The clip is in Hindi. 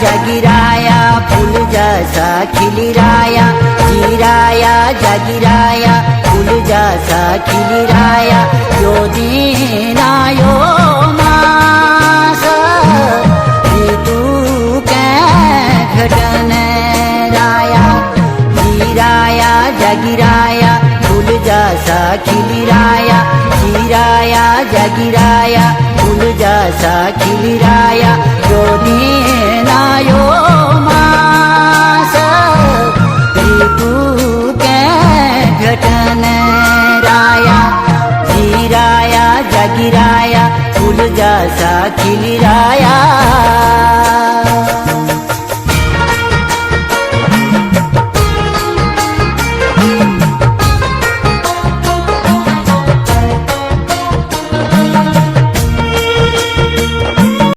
जागिराया फूल जैसा खिलिराया, जीराया जागिराया फूल जैसा खिलिराया। यो दिन आयो मास ऋतु के घटन राया, जीराया जागिराया फूल जैसा खिलिराया, जीराया जागिराया फूल जैसा खिलिराया। यो दिन आयो मास ऋतु के घटन राया, जीराया जागिराया फूल जैसा खिलिराया।